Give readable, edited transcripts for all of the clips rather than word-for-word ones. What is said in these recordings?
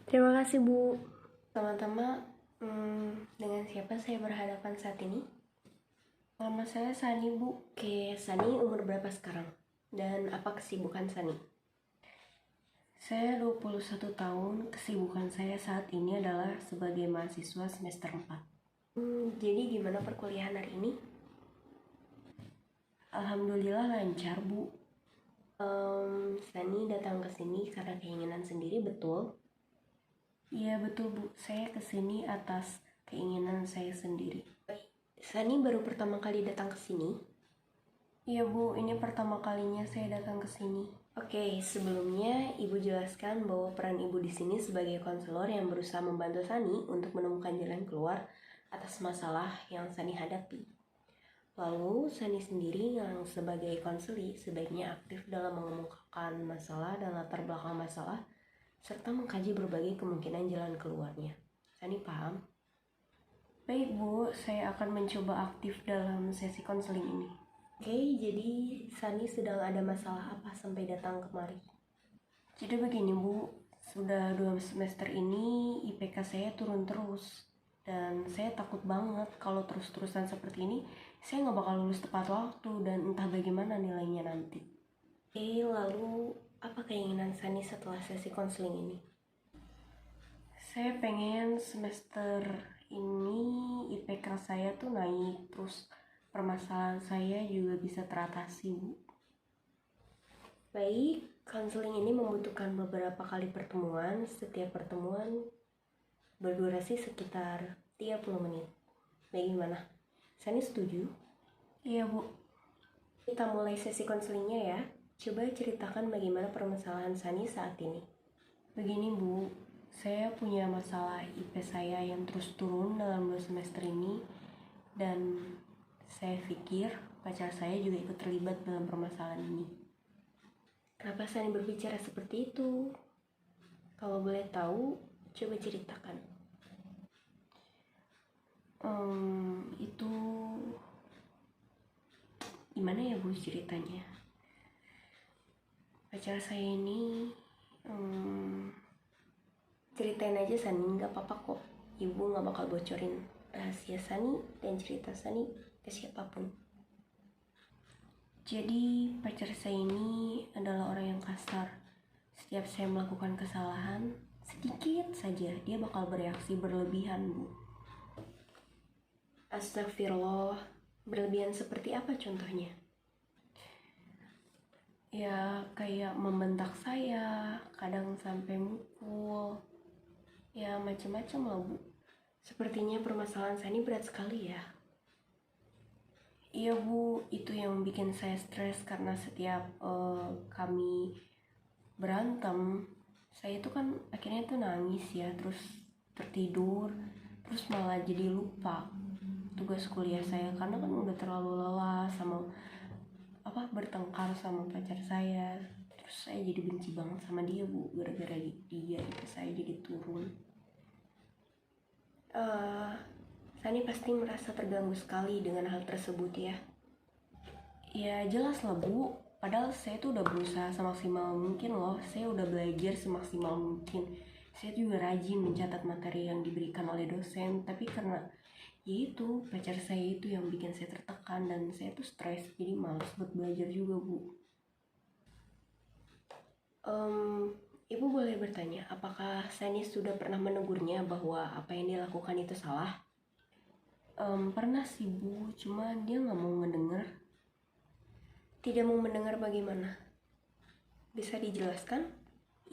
Terima kasih, Bu. Pertama-tama, dengan siapa saya berhadapan saat ini? Nama saya Sani, Bu. Oke, Sani umur berapa sekarang? Dan apa kesibukan Sani? Saya 21 tahun, kesibukan saya saat ini adalah sebagai mahasiswa semester 4. Jadi gimana perkuliahan hari ini? Alhamdulillah lancar, Bu. Sani datang ke sini karena keinginan sendiri, betul? Iya betul Bu, saya kesini atas keinginan saya sendiri. Sani baru pertama kali datang ke sini? Iya Bu, ini pertama kalinya saya datang ke sini. Oke, sebelumnya Ibu jelaskan bahwa peran Ibu di sini sebagai konselor yang berusaha membantu Sani untuk menemukan jalan keluar atas masalah yang Sani hadapi. Lalu Sani sendiri yang sebagai konseli sebaiknya aktif dalam mengemukakan masalah dan latar belakang masalah serta mengkaji berbagai kemungkinan jalan keluarnya. Sani paham? Baik Bu, saya akan mencoba aktif dalam sesi konseling ini. Oke, jadi Sani sedang ada masalah apa sampai datang kemari? Jadi begini Bu, sudah 2 semester ini IPK saya turun terus. Dan saya takut banget kalau terus-terusan seperti ini, saya nggak bakal lulus tepat waktu dan entah bagaimana nilainya nanti. Oke, lalu apa keinginan Sani setelah sesi konseling ini? Saya pengen semester ini IPK saya tuh naik, terus permasalahan saya juga bisa teratasi, Bu. Baik, konseling ini membutuhkan beberapa kali pertemuan. Setiap pertemuan berdurasi sekitar 30 menit. Bagaimana? Sani setuju? Iya, Bu. Kita mulai sesi konselingnya ya. Coba ceritakan bagaimana permasalahan Sani saat ini. Begini Bu, saya punya masalah IP saya yang terus turun dalam 2 semester ini. Dan saya pikir pacar saya juga ikut terlibat dalam permasalahan ini. Kenapa Sani berbicara seperti itu? Kalau boleh tahu, coba ceritakan. Itu gimana ya Bu ceritanya? Pacar saya ini ceritain aja Sani, nggak apa-apa kok. Ibu nggak bakal bocorin rahasia Sani dan cerita Sani ke siapapun. Jadi pacar saya ini adalah orang yang kasar. Setiap saya melakukan kesalahan sedikit saja, dia bakal bereaksi berlebihan, Bu. Astagfirullah, berlebihan seperti apa contohnya? Ya kayak membentak saya, kadang sampai mukul, ya macam-macam lah Bu. Sepertinya permasalahan Sani berat sekali ya. Iya Bu, itu yang bikin saya stres karena setiap kami berantem, saya itu kan akhirnya tuh nangis ya, terus tertidur, terus malah jadi lupa tugas kuliah saya karena kan udah terlalu lelah sama bertengkar sama pacar saya. Terus saya jadi benci banget sama dia Bu, gara-gara dia itu saya jadi turun. Sani pasti merasa terganggu sekali dengan hal tersebut ya. Ya jelas lah Bu, padahal saya tuh udah berusaha semaksimal mungkin loh. Saya udah belajar semaksimal mungkin. Saya juga rajin mencatat materi yang diberikan oleh dosen, tapi karena yaitu pacar saya itu yang bikin saya tertekan dan saya tuh stres, jadi malas buat belajar juga Bu. Ibu boleh bertanya, apakah Sani sudah pernah menegurnya bahwa apa yang dia lakukan itu salah? Pernah sih Bu, cuma dia nggak mau mendengar. Tidak mau mendengar bagaimana? Bisa dijelaskan?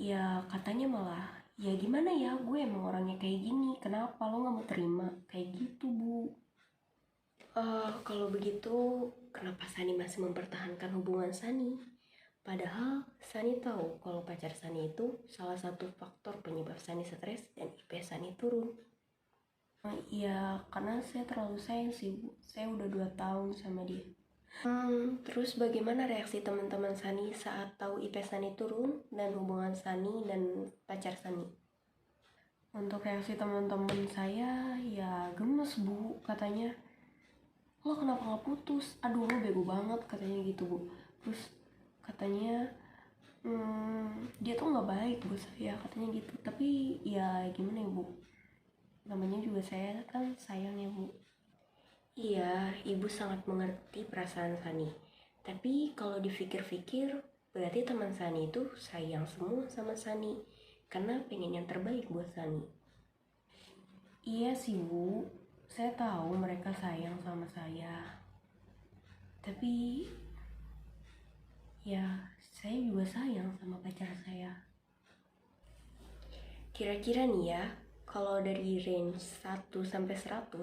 Ya katanya malah, ya gimana ya, gue emang orangnya kayak gini, kenapa lo gak mau terima? Kayak gitu Bu. Kalau begitu, kenapa Sani masih mempertahankan hubungan Sani? Padahal Sani tahu kalau pacar Sani itu salah satu faktor penyebab Sani stres dan IP Sani turun. Iya, karena saya terlalu sayang sih Bu. Saya udah 2 tahun sama dia. Terus bagaimana reaksi teman-teman Sani saat tahu IP Sani turun dan hubungan Sani dan pacar Sani? Untuk reaksi teman-teman saya ya gemes Bu, katanya lo kenapa gak putus? Aduh lo bego banget katanya gitu Bu. Terus katanya Dia tuh nggak baik buat saya katanya gitu, tapi ya gimana ya bu, namanya juga saya kan sayang ya bu. Iya, ibu sangat mengerti perasaan Sani, tapi kalau dipikir-pikir berarti teman Sani itu sayang semua sama Sani karena pengen yang terbaik buat Sani. Iya sih bu, saya tahu mereka sayang sama saya, tapi ya saya juga sayang sama pacar saya. Kira-kira nih ya, kalau dari range 1 sampai 100,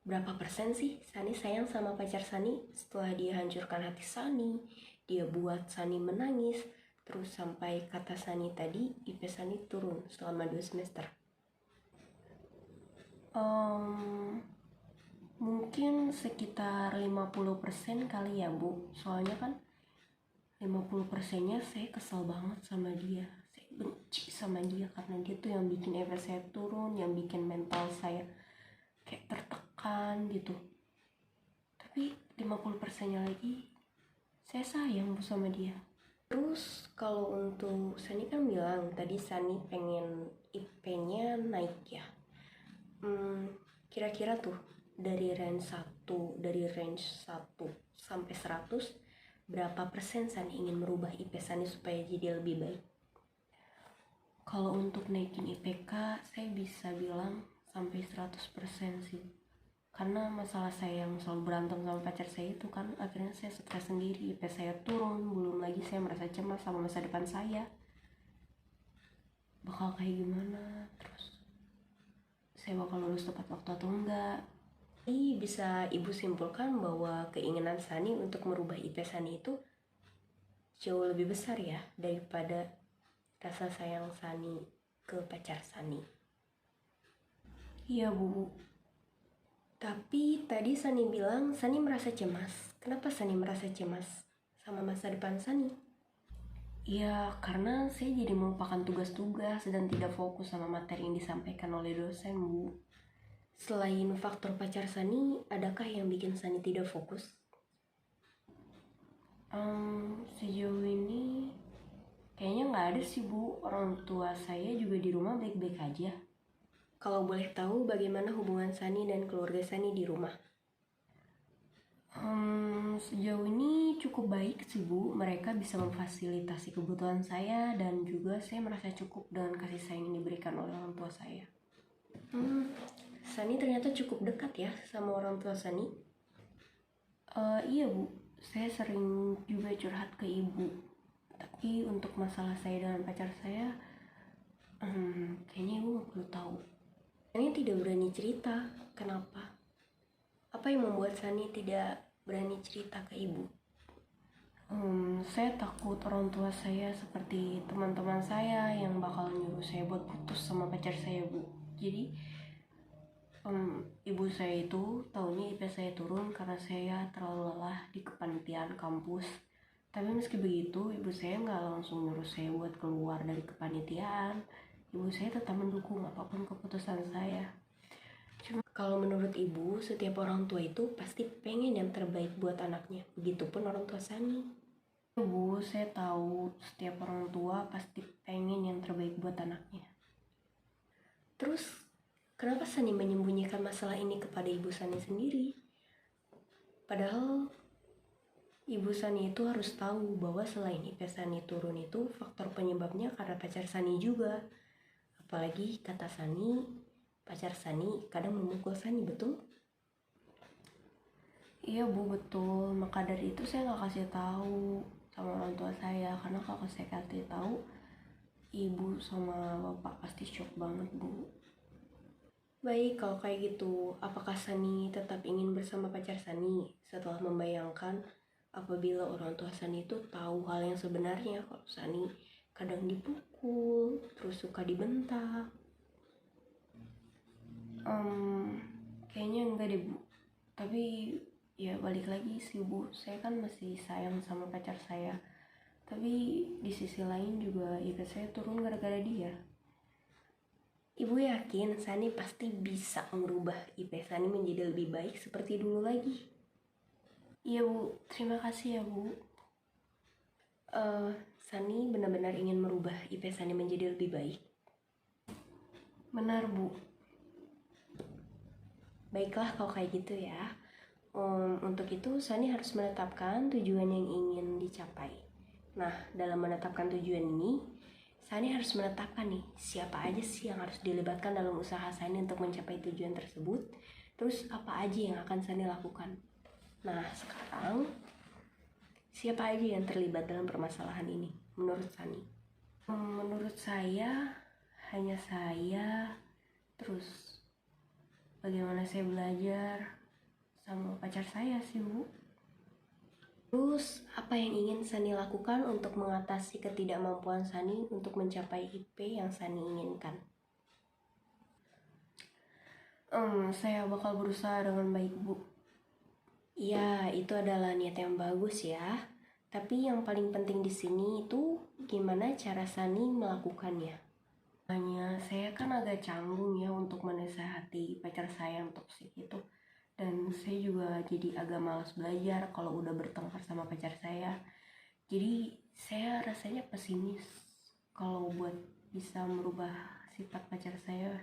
berapa persen sih Sani sayang sama pacar Sani setelah dia hancurkan hati Sani, dia buat Sani menangis, terus sampai kata Sani tadi IP Sani turun selama 2 semester? Mungkin sekitar 50% kali ya bu, soalnya kan 50%-nya saya kesel banget sama dia, saya benci sama dia karena dia tuh yang bikin effort saya turun, yang bikin mental saya kayak tertekan gitu. Tapi 50%-nya lagi saya sayang sama dia. Terus kalau untuk Sani kan bilang tadi Sani pengen IP-nya naik ya. Kira-kira tuh dari range 1 sampai 100, berapa persen Sani ingin merubah IP Sani supaya jadi lebih baik? Kalau untuk naikin IPK saya bisa bilang sampai 100% sih. Karena masalah saya yang selalu berantem sama pacar saya itu kan akhirnya saya stres sendiri, IP saya turun, belum lagi saya merasa cemas sama masa depan saya bakal kayak gimana, terus saya bakal lulus tepat waktu atau enggak. Jadi bisa ibu simpulkan bahwa keinginan Sani untuk merubah IP Sani itu jauh lebih besar ya daripada rasa sayang Sani ke pacar Sani. Iya bu. Tapi tadi Sani bilang Sani merasa cemas. Kenapa Sani merasa cemas sama masa depan Sani? Ya karena saya jadi melupakan tugas-tugas dan tidak fokus sama materi yang disampaikan oleh dosen bu. Selain faktor pacar Sani, adakah yang bikin Sani tidak fokus? Sejauh ini kayaknya nggak ada sih bu, orang tua saya juga di rumah baik-baik aja. Kalau boleh tahu bagaimana hubungan Sani dan keluarga Sani di rumah? Sejauh ini cukup baik sih bu, mereka bisa memfasilitasi kebutuhan saya dan juga saya merasa cukup dengan kasih sayang yang diberikan oleh orang tua saya. Sani ternyata cukup dekat ya sama orang tua Sani. Iya bu, saya sering juga curhat ke ibu. Tapi untuk masalah saya dengan pacar saya, kayaknya ibu nggak perlu tahu. Sani tidak berani cerita. Kenapa? Apa yang membuat Sani tidak berani cerita ke ibu? Saya takut orang tua saya seperti teman-teman saya yang bakal nyuruh saya buat putus sama pacar saya bu. Jadi ibu saya itu taunya IP saya turun karena saya terlalu lelah di kepanitiaan kampus. Tapi meski begitu, ibu saya nggak langsung nyuruh saya buat keluar dari kepanitiaan. Ibu saya tetap mendukung apapun keputusan saya. Cuma kalau menurut ibu, setiap orang tua itu pasti pengen yang terbaik buat anaknya. Begitupun orang tua Sani. Bu, saya tahu setiap orang tua pasti pengen yang terbaik buat anaknya. Terus, kenapa Sani menyembunyikan masalah ini kepada ibu Sani sendiri? Padahal ibu Sani itu harus tahu bahwa selain IP Sani turun itu faktor penyebabnya karena pacar Sani juga. Apalagi kata Sani, pacar Sani kadang memukul Sani, betul? Iya bu, betul. Maka dari itu saya nggak kasih tahu sama orang tua saya, karena kalau saya kasih tahu ibu sama bapak pasti shock banget bu. Baik, kalau kayak gitu, apakah Sani tetap ingin bersama pacar Sani setelah membayangkan apabila orang tua Sani itu tahu hal yang sebenarnya, kalau Sani kadang dipukul, terus suka dibentak? Kayaknya enggak deh bu, tapi ya balik lagi sih bu, saya kan masih sayang sama pacar saya, tapi di sisi lain juga IP saya turun gara-gara dia. Ibu yakin Sani pasti bisa merubah IP Sani menjadi lebih baik seperti dulu lagi. Iya bu, terima kasih ya bu. Sani benar-benar ingin merubah IP Sani menjadi lebih baik. Benar, Bu. Baiklah kalau kayak gitu ya. Untuk itu Sani harus menetapkan tujuan yang ingin dicapai. Nah, dalam menetapkan tujuan ini, Sani harus menetapkan nih, siapa aja sih yang harus dilibatkan dalam usaha Sani untuk mencapai tujuan tersebut. Terus apa aja yang akan Sani lakukan. Nah, sekarang siapa aja yang terlibat dalam permasalahan ini menurut Sani? Menurut saya, hanya saya, terus bagaimana saya belajar, sama pacar saya sih, Bu. Terus, apa yang ingin Sani lakukan untuk mengatasi ketidakmampuan Sani untuk mencapai IP yang Sani inginkan? Saya bakal berusaha dengan baik, Bu. Iya, itu adalah niat yang bagus ya. Tapi yang paling penting di sini itu gimana cara Sani melakukannya. Hanya saya kan agak canggung ya untuk menasehati pacar saya yang toksik itu. Dan saya juga jadi agak malas belajar kalau udah bertengkar sama pacar saya. Jadi saya rasanya pesimis kalau buat bisa merubah sifat pacar saya.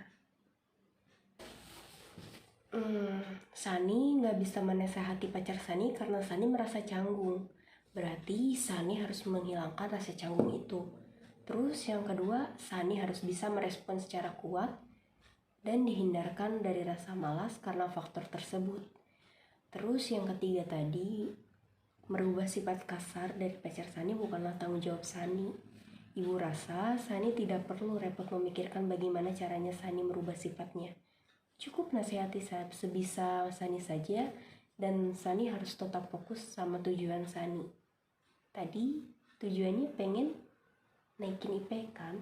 Sani nggak bisa menasehati pacar Sani karena Sani merasa canggung. Berarti Sani harus menghilangkan rasa canggung itu. Terus yang kedua, Sani harus bisa merespon secara kuat dan dihindarkan dari rasa malas karena faktor tersebut. Terus yang ketiga tadi, merubah sifat kasar dari pacar Sani bukanlah tanggung jawab Sani. Ibu rasa Sani tidak perlu repot memikirkan bagaimana caranya Sani merubah sifatnya. Cukup nasihati sebisa Sani saja dan Sani harus tetap fokus sama tujuan Sani. Tadi tujuannya pengen naikin IP kan?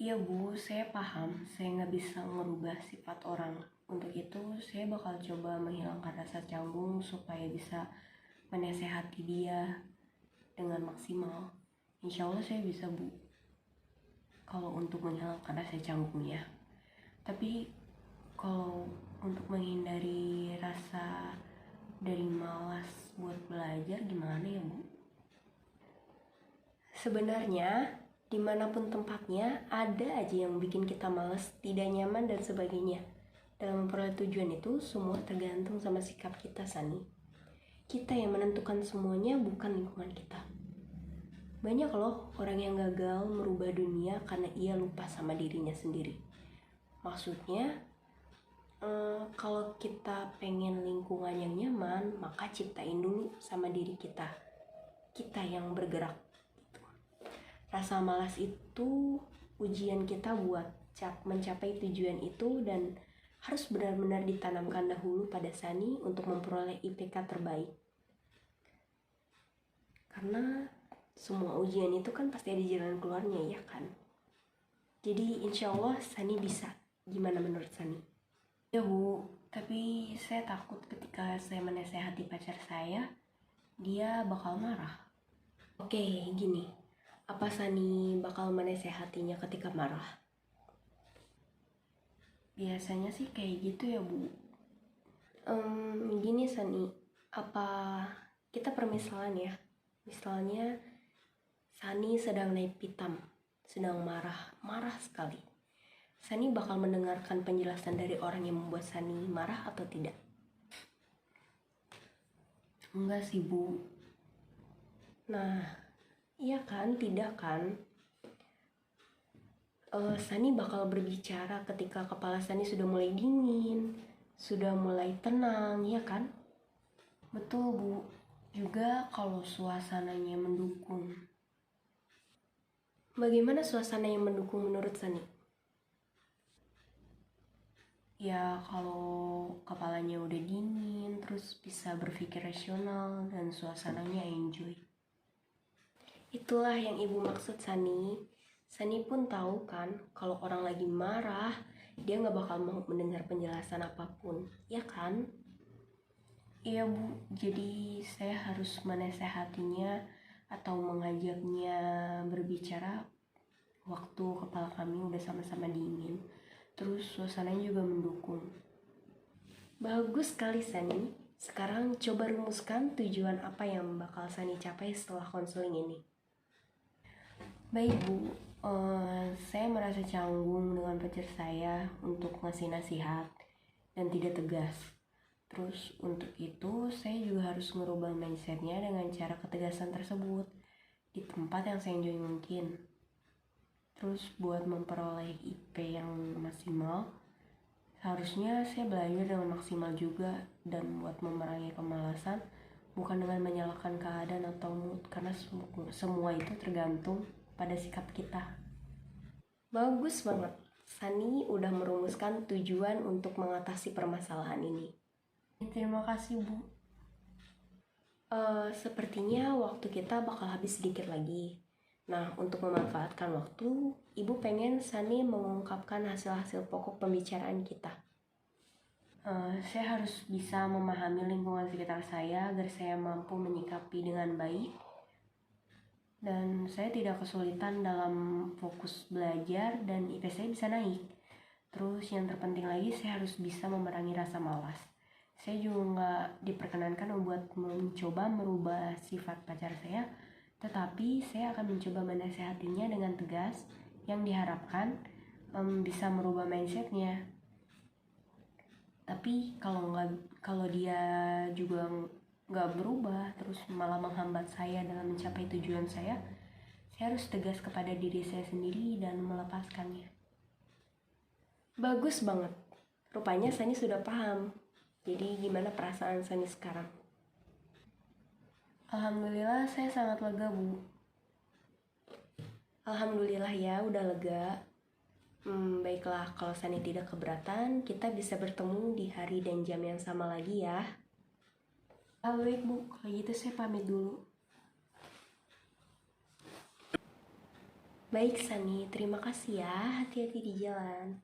Iya Bu, saya paham saya nggak bisa ngerubah sifat orang. Untuk itu saya bakal coba menghilangkan rasa canggung supaya bisa menasehati dia dengan maksimal. Insya Allah saya bisa Bu, kalau untuk menghilangkan rasa canggungnya. Tapi kalau untuk menghindari rasa dari malas buat belajar gimana ya Bu? Sebenarnya dimanapun tempatnya ada aja yang bikin kita malas, tidak nyaman dan sebagainya. Dalam memperoleh tujuan itu semua tergantung sama sikap kita Sani. Kita yang menentukan semuanya, bukan lingkungan kita. Banyak loh orang yang gagal merubah dunia karena ia lupa sama dirinya sendiri. Maksudnya kalau kita pengen lingkungan yang nyaman, maka ciptain dulu sama diri kita. Kita yang bergerak. Rasa malas itu ujian kita buat mencapai tujuan itu dan harus benar-benar ditanamkan dahulu pada Sani untuk memperoleh IPK terbaik. Karena semua ujian itu kan pasti ada jalan keluarnya ya kan. Jadi insya Allah Sani bisa. Gimana menurut Sani? Ya Bu, tapi saya takut ketika saya menasehati pacar saya, dia bakal marah. Oke, gini. Apa Sani bakal menasehatinya ketika marah? Biasanya sih kayak gitu ya Bu. Gini Sani, apa kita permisalan ya? Misalnya Sani sedang naik pitam, sedang marah sekali. Sani bakal mendengarkan penjelasan dari orang yang membuat Sani marah atau tidak? Enggak sih Bu. Nah, iya kan, tidak kan? Sani bakal berbicara ketika kepala Sani sudah mulai dingin, sudah mulai tenang, ya kan? Betul Bu. Juga kalau suasananya mendukung. Bagaimana suasana yang mendukung menurut Sani? Ya kalau kepalanya udah dingin, terus bisa berpikir rasional dan suasananya enjoy. Itulah yang ibu maksud Sani. Sani pun tahu kan kalau orang lagi marah, dia gak bakal mau mendengar penjelasan apapun, ya kan? Iya Bu, jadi saya harus menasehatinya atau mengajaknya berbicara waktu kepala kami udah sama-sama dingin. Terus suasananya juga mendukung. Bagus sekali Sani. Sekarang coba rumuskan tujuan apa yang bakal Sani capai setelah konseling ini. Baik Bu, saya merasa canggung dengan pacar saya untuk ngasih nasihat dan tidak tegas. Terus untuk itu saya juga harus merubah mindsetnya dengan cara ketegasan tersebut di tempat yang seenjoy mungkin. Terus buat memperoleh IP yang maksimal, seharusnya saya belajar dengan maksimal juga, dan buat memerangi kemalasan bukan dengan menyalahkan keadaan atau mood, karena semua itu tergantung pada sikap kita. Bagus banget, Sani udah merumuskan tujuan untuk mengatasi permasalahan ini. Terima kasih Bu. Sepertinya waktu kita bakal habis sedikit lagi. Nah, untuk memanfaatkan waktu, Ibu pengen Sani mengungkapkan hasil-hasil pokok pembicaraan kita. Saya harus bisa memahami lingkungan sekitar saya agar saya mampu menyikapi dengan baik. Dan saya tidak kesulitan dalam fokus belajar dan IP saya bisa naik. Terus yang terpenting lagi, saya harus bisa memerangi rasa malas. Saya juga nggak diperkenankan mencoba merubah sifat pacar saya, tetapi saya akan mencoba menasehatinya dengan tegas yang diharapkan bisa merubah mindsetnya. Tapi kalau dia juga nggak berubah, terus malah menghambat saya dalam mencapai tujuan saya harus tegas kepada diri saya sendiri dan melepaskannya. Bagus banget. Rupanya Sani sudah paham. Jadi gimana perasaan Sani sekarang? Alhamdulillah saya sangat lega Bu. Alhamdulillah ya udah lega. Baiklah, kalau Sani tidak keberatan, kita bisa bertemu di hari dan jam yang sama lagi ya. Baik Bu, kalau gitu saya pamit dulu. Baik Sani, terima kasih ya. Hati-hati di jalan.